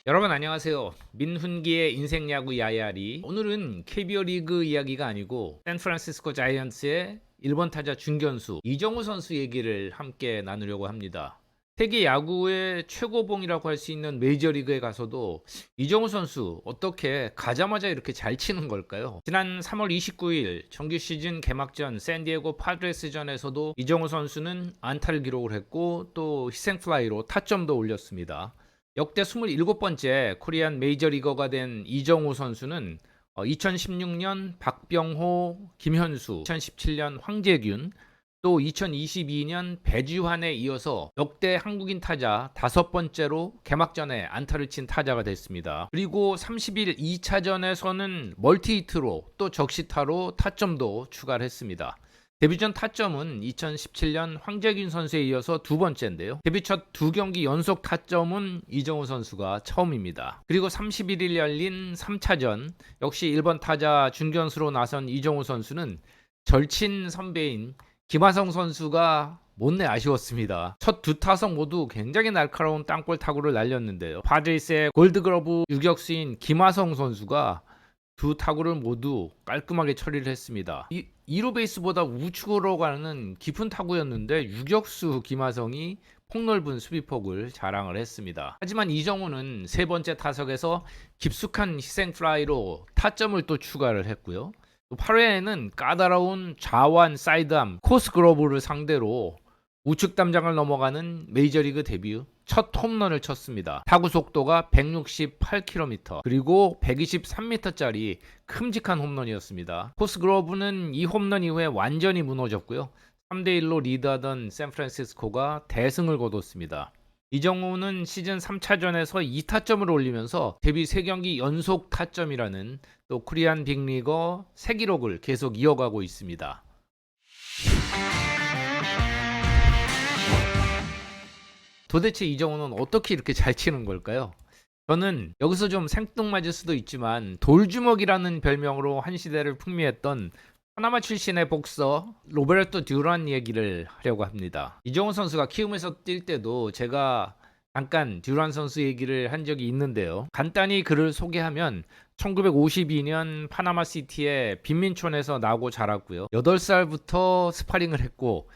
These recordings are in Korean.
여러분 안녕하세요. 민훈기의 인생 야구 야야리. 오늘은 KBO 리그 이야기가 아니고 샌프란시스코 자이언츠의 1번 타자 중견수 이정우 선수 얘기를 함께 나누려고 합니다. 세계 야구의 최고봉이라고 할 수 있는 메이저리그에 가서도 이정우 선수 어떻게 가자마자 이렇게 잘 치는 걸까요? 지난 3월 29일 정규 시즌 개막전 샌디에고 파드레스전에서도 이정우 선수는 안타를 기록을 했고 또 희생플라이로 타점도 올렸습니다. 역대 27번째 코리안 메이저리거가 된 이정우 선수는 2016년 박병호, 김현수, 2017년 황재균, 또 2022년 배지환에 이어서 역대 한국인 타자 5번째로 개막전에 안타를 친 타자가 됐습니다. 그리고 30일 2차전에서는 멀티히트로 또 적시타로 타점도 추가를 했습니다. 데뷔전 타점은 2017년 황재균 선수에 이어서 두 번째인데요. 데뷔 첫 두 경기 연속 타점은 이정우 선수가 처음입니다. 그리고 31일 열린 3차전 역시 1번 타자 중견수로 나선 이정우 선수는 절친 선배인 김하성 선수가 못내 아쉬웠습니다. 첫 두 타석 모두 굉장히 날카로운 땅볼 타구를 날렸는데요. 파드리스의 골드글러브 유격수인 김하성 선수가 두 타구를 모두 깔끔하게 처리를 했습니다. 2루 베이스보다 우측으로 가는 깊은 타구였는데 유격수 김하성이 폭넓은 수비폭을 자랑을 했습니다. 하지만 이정우는 세 번째 타석에서 깊숙한 희생 플라이로 타점을 또 추가를 했고요. 8회에는 까다로운 좌완 사이드암 코스 그로브를 상대로 우측 담장을 넘어가는 메이저리그 데뷔 첫 홈런을 쳤습니다. 타구 속도가 168km 그리고 123m짜리 큼직한 홈런이었습니다. 코스 그로브는 이 홈런 이후에 완전히 무너졌고요. 3대1로 리드하던 샌프란시스코가 대승을 거뒀습니다. 이정우는 시즌 3차전에서 2타점을 올리면서 데뷔 3경기 연속 타점이라는 또 코리안 빅리거 새 기록을 계속 이어가고 있습니다. 도대체 이정우는 어떻게 이렇게 잘 치는 걸까요? 저는 여기서 좀 생뚱맞을 수도 있지만 돌주먹이라는 별명으로 한 시대를 풍미했던 파나마 출신의 복서 로베르토 듀란 얘기를 하려고 합니다. 이정우 선수가 키움에서 뛸 때도 제가 잠깐 듀란 선수 얘기를 한 적이 있는데요. 간단히 그를 소개하면 1952년 파나마 시티의 빈민촌에서 나고 자랐고요. 8살부터 스파링을 했고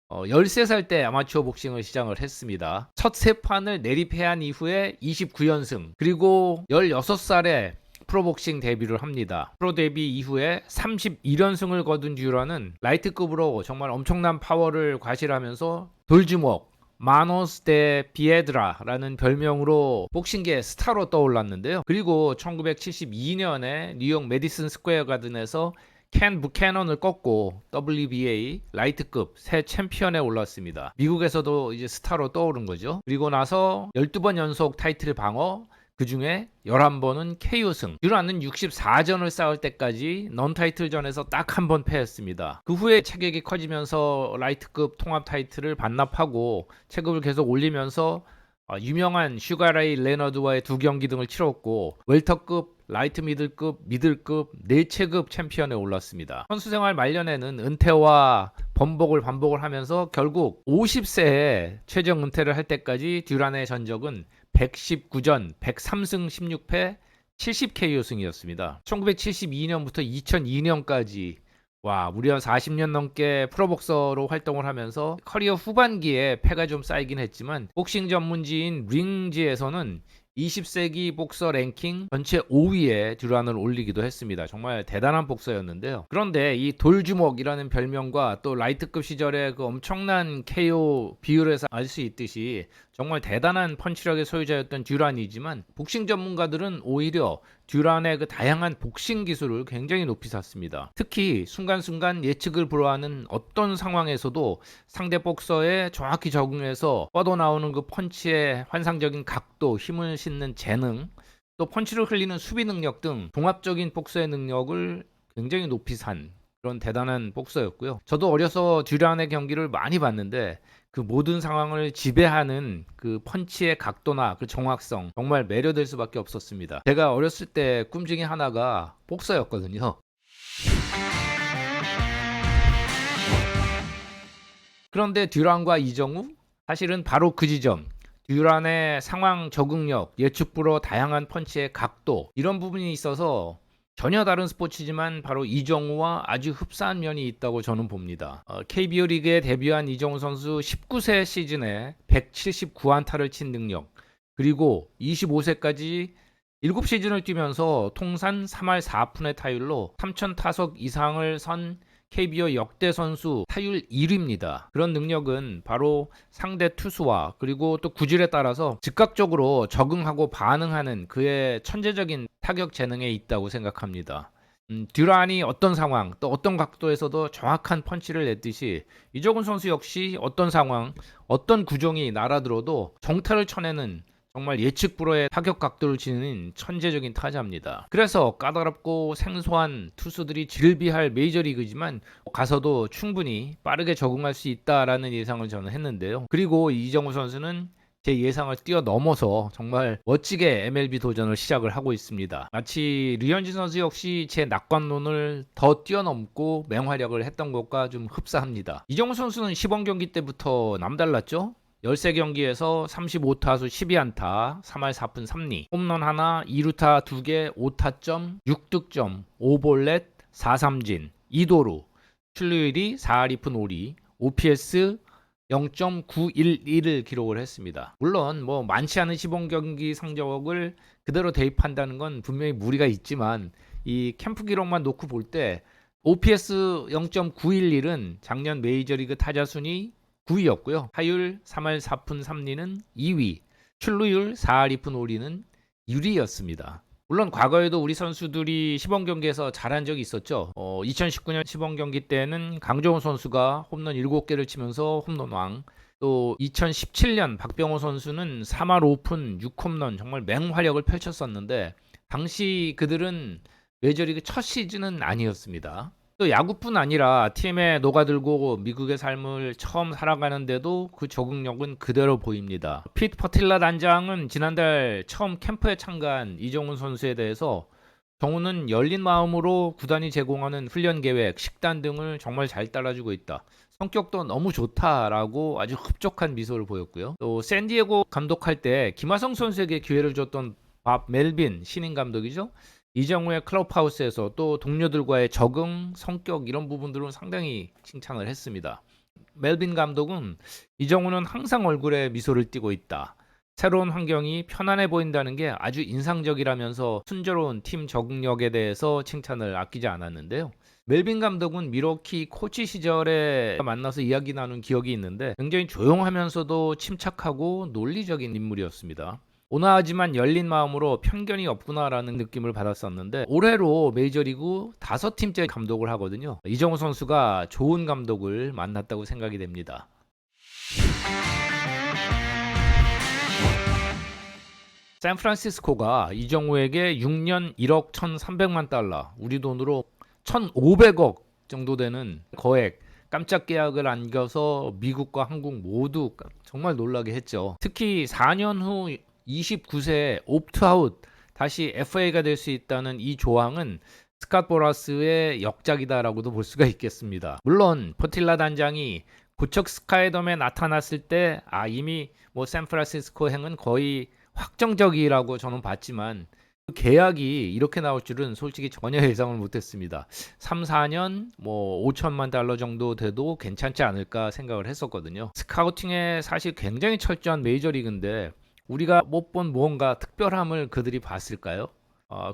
13살 때 아마추어 복싱을 시작을 했습니다. 첫 3판을 내리패한 이후에 29연승 그리고 16살에 프로복싱 데뷔를 합니다. 프로 데뷔 이후에 31연승을 거둔 듀란은 라이트급으로 정말 엄청난 파워를 과시하면서 돌주먹 마노스 데 비에드라라는 별명으로 복싱계 스타로 떠올랐는데요. 그리고 1972년에 뉴욕 메디슨 스퀘어 가든에서 켄 부캐넌을 꺾고 WBA 라이트급 새 챔피언에 올랐습니다. 미국에서도 이제 스타로 떠오른 거죠. 그리고 나서 12번 연속 타이틀 방어, 그 중에 11번은 KO승. 듀란은 64전을 싸울 때까지 넌 타이틀전에서 딱 한 번 패했습니다. 그 후에 체격이 커지면서 라이트급 통합 타이틀을 반납하고 체급을 계속 올리면서 유명한 슈가레이 레너드와의 2경기 등을 치렀고 웰터급, 라이트 미들급, 미들급 4체급 챔피언에 올랐습니다. 선수 생활 말년에는 은퇴와 번복을 하면서 결국 50세에 최종 은퇴를 할 때까지 듀란의 전적은 119전 103승 16패 70KO승이었습니다. 1972년부터 2002년까지 무려 40년 넘게 프로복서로 활동을 하면서 커리어 후반기에 패가 좀 쌓이긴 했지만 복싱 전문지인 링지에서는 20세기 복서 랭킹 전체 5위에 듀란을 올리기도 했습니다. 정말 대단한 복서였는데요. 그런데 이 돌주먹이라는 별명과 또 라이트급 시절의 그 엄청난 KO 비율에서 알 수 있듯이 정말 대단한 펀치력의 소유자였던 듀란이지만 복싱 전문가들은 오히려 듀란의 그 다양한 복싱 기술을 굉장히 높이 샀습니다. 특히 순간순간 예측을 불허하는 어떤 상황에서도 상대 복서에 정확히 적응해서 뻗어나오는 그 펀치의 환상적인 각도, 힘을 싣는 재능, 또 펀치를 흘리는 수비 능력 등 종합적인 복서의 능력을 굉장히 높이 산 그런 대단한 복서였고요. 저도 어려서 듀란의 경기를 많이 봤는데 그 모든 상황을 지배하는 그 펀치의 각도나 그 정확성 정말 매료될 수밖에 없었습니다. 제가 어렸을 때 꿈 중에 하나가 복서였거든요. 그런데 듀란과 이정우 사실은 바로 그 지점 듀란의 상황 적응력, 예측 불허 다양한 펀치의 각도 이런 부분이 있어서 전혀 다른 스포츠지만 바로 이정우와 아주 흡사한 면이 있다고 저는 봅니다. KBO 리그에 데뷔한 이정우 선수 19세 시즌에 179안타를 친 능력, 그리고 25세까지 7시즌을 뛰면서 통산 3할 4푼의 타율로 3,000타석 이상을 선 KBO 역대 선수 타율 1위입니다. 그런 능력은 바로 상대 투수와 그리고 또 구질에 따라서 즉각적으로 적응하고 반응하는 그의 천재적인 타격 재능에 있다고 생각합니다. 듀란이 어떤 상황 또 어떤 각도에서도 정확한 펀치를 냈듯이 이정훈 선수 역시 어떤 상황 어떤 구종이 날아들어도 정타를 쳐내는 정말 예측 불허의 타격 각도를 지닌 천재적인 타자입니다. 그래서 까다롭고 생소한 투수들이 질비할 메이저리그지만 가서도 충분히 빠르게 적응할 수 있다라는 예상을 저는 했는데요. 그리고 이정우 선수는 제 예상을 뛰어넘어서 정말 멋지게 MLB 도전을 시작을 하고 있습니다. 마치 류현진 선수 역시 제 낙관론을 더 뛰어넘고 맹활약을 했던 것과 좀 흡사합니다. 이정우 선수는 시범 경기 때부터 남달랐죠? 13경기에서 35타수 12안타, 3할 4푼 3리, 홈런 하나, 2루타 2개, 5타점, 6득점, 5볼넷, 4삼진, 2도루, 출루율이 4할 2푼 5리, OPS 0.911을 기록을 했습니다. 물론 뭐 많지 않은 시범경기 성적을 그대로 대입한다는 건 분명히 무리가 있지만 이 캠프 기록만 놓고 볼 때 OPS 0.911은 작년 메이저리그 타자 순위 9위였고요. 타율 3할 4푼 3리는 2위, 출루율 4할 2푼 5리는 1위였습니다. 물론 과거에도 우리 선수들이 시범 경기에서 잘한 적이 있었죠. 2019년 시범 경기 때는 강정호 선수가 홈런 7개를 치면서 홈런왕, 또 2017년 박병호 선수는 3할 5푼 6홈런 정말 맹활약을 펼쳤었는데 당시 그들은 메이저리그 첫 시즌은 아니었습니다. 또 야구뿐 아니라 팀에 녹아들고 미국의 삶을 처음 살아가는데도 그 적응력은 그대로 보입니다. 핏 퍼틸라 단장은 지난달 처음 캠프에 참가한 이정훈 선수에 대해서 정우는 열린 마음으로 구단이 제공하는 훈련 계획, 식단 등을 정말 잘 따라주고 있다. 성격도 너무 좋다라고 아주 흡족한 미소를 보였고요. 또 샌디에고 감독할 때 김하성 선수에게 기회를 줬던 밥 멜빈 신인 감독이죠. 이정우의 클럽하우스에서 또 동료들과의 적응, 성격 이런 부분들은 상당히 칭찬을 했습니다. 멜빈 감독은 이정우는 항상 얼굴에 미소를 띠고 있다. 새로운 환경이 편안해 보인다는 게 아주 인상적이라면서 순조로운 팀 적응력에 대해서 칭찬을 아끼지 않았는데요. 멜빈 감독은 미러키 코치 시절에 만나서 이야기 나눈 기억이 있는데 굉장히 조용하면서도 침착하고 논리적인 인물이었습니다. 온화하지만 열린 마음으로 편견이 없구나라는 느낌을 받았었는데 올해로 메이저리그 5팀째 감독을 하거든요. 이정우 선수가 좋은 감독을 만났다고 생각이 됩니다. 샌프란시스코가 이정우에게 6년 1억 1,300만 달러, 우리 돈으로 1,500억 정도 되는 거액 깜짝 계약을 안겨서 미국과 한국 모두 정말 놀라게 했죠. 특히 4년 후 29세 옵트아웃 다시 FA가 될 수 있다는 이 조항은 스캇 보라스의 역작이다라고도 볼 수가 있겠습니다. 물론 퍼틸라 단장이 고척 스카이돔에 나타났을 때 이미 샌프란시스코 행은 거의 확정적이라고 저는 봤지만 그 계약이 이렇게 나올 줄은 솔직히 전혀 예상을 못했습니다. 3, 4년 5천만 달러 정도 돼도 괜찮지 않을까 생각을 했었거든요. 스카우팅에 사실 굉장히 철저한 메이저리그인데 우리가 못 본 무언가 특별함을 그들이 봤을까요?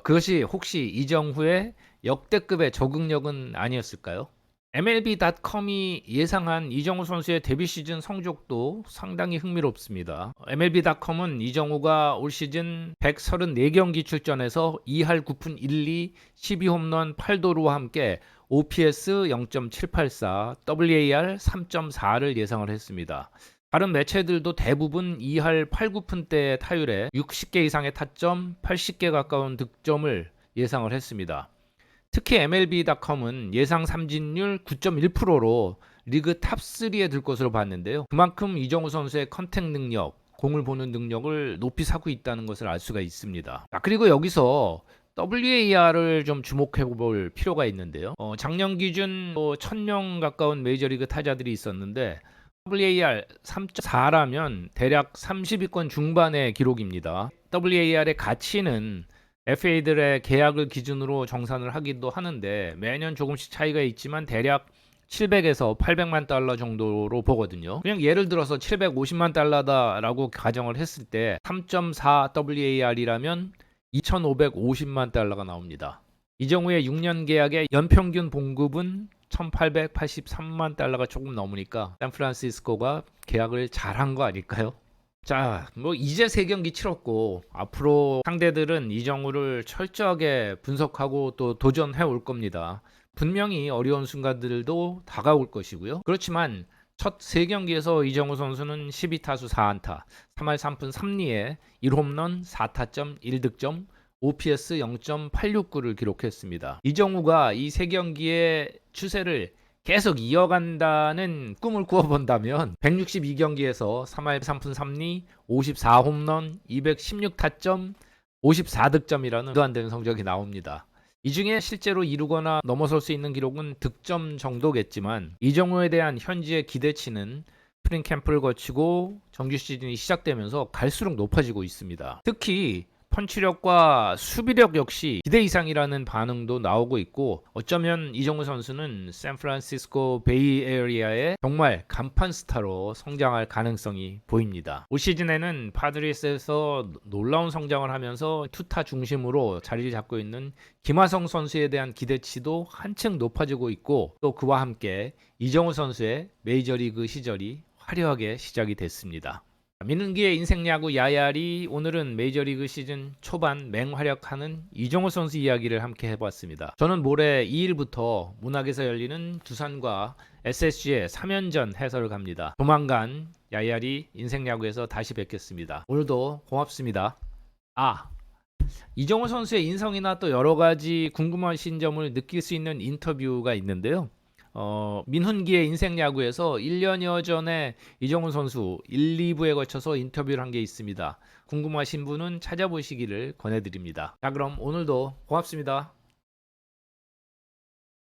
그것이 혹시 이정후의 역대급의 적응력은 아니었을까요? MLB.com이 예상한 이정후 선수의 데뷔 시즌 성적도 상당히 흥미롭습니다. MLB.com은 이정후가 올 시즌 134경기 출전해서 2할 9푼 1리 12홈런 8도루와 함께 OPS 0.784, WAR 3.4를 예상을 했습니다. 다른 매체들도 대부분 2할 8, 9푼대의 타율에 60개 이상의 타점, 80개 가까운 득점을 예상을 했습니다. 특히 MLB.com은 예상 삼진율 9.1%로 리그 탑3에 들 것으로 봤는데요. 그만큼 이정우 선수의 컨택 능력, 공을 보는 능력을 높이 사고 있다는 것을 알 수가 있습니다. 그리고 여기서 WAR을 좀 주목해 볼 필요가 있는데요. 작년 기준 1000명 가까운 메이저리그 타자들이 있었는데 WAR 3.4라면 대략 30위권 중반의 기록입니다. WAR의 가치는 FA들의 계약을 기준으로 정산을 하기도 하는데 매년 조금씩 차이가 있지만 대략 700에서 800만 달러 정도로 보거든요. 그냥 예를 들어서 750만 달러다라고 가정을 했을 때 3.4 WAR이라면 2550만 달러가 나옵니다. 이정우의 6년 계약의 연평균 봉급은 1883만 달러가 조금 넘으니까 샌프란시스코가 계약을 잘한 거 아닐까요? 자, 뭐 이제 3경기 치렀고 앞으로 상대들은 이정우를 철저하게 분석하고 또 도전해 올 겁니다. 분명히 어려운 순간들도 다가올 것이고요. 그렇지만 첫 3경기에서 이정우 선수는 12타수 4안타, 3할 3푼 3리에 1홈런, 4타점, 1득점, OPS 0.869를 기록했습니다. 이정우가 이 3경기의 추세를 계속 이어간다는 꿈을 꾸어본다면 162경기에서 3할 3푼 3리, 54홈런, 216타점, 54득점이라는 말도 안 되는 성적이 나옵니다. 이 중에 실제로 이루거나 넘어설 수 있는 기록은 득점 정도겠지만 이정우에 대한 현지의 기대치는 스프링 캠프를 거치고 정규 시즌이 시작되면서 갈수록 높아지고 있습니다. 특히 펀치력과 수비력 역시 기대 이상이라는 반응도 나오고 있고 어쩌면 이정우 선수는 샌프란시스코 베이에리아의 정말 간판 스타로 성장할 가능성이 보입니다. 올 시즌에는 파드리스에서 놀라운 성장을 하면서 투타 중심으로 자리를 잡고 있는 김하성 선수에 대한 기대치도 한층 높아지고 있고 또 그와 함께 이정우 선수의 메이저리그 시절이 화려하게 시작이 됐습니다. 민은기의 인생야구 야야리 오늘은 메이저리그 시즌 초반 맹활약하는 이정우 선수 이야기를 함께 해봤습니다. 저는 모레 2일부터 문학에서 열리는 두산과 SSG의 3연전 해설을 갑니다. 조만간 야야리 인생야구에서 다시 뵙겠습니다. 오늘도 고맙습니다. 이정우 선수의 인성이나 또 여러가지 궁금하신 점을 느낄 수 있는 인터뷰가 있는데요. 민훈기의 인생야구에서 1년여 전에 이정우 선수 1, 2부에 거쳐서 인터뷰를 한 게 있습니다. 궁금하신 분은 찾아보시기를 권해드립니다. 자, 그럼 오늘도 고맙습니다.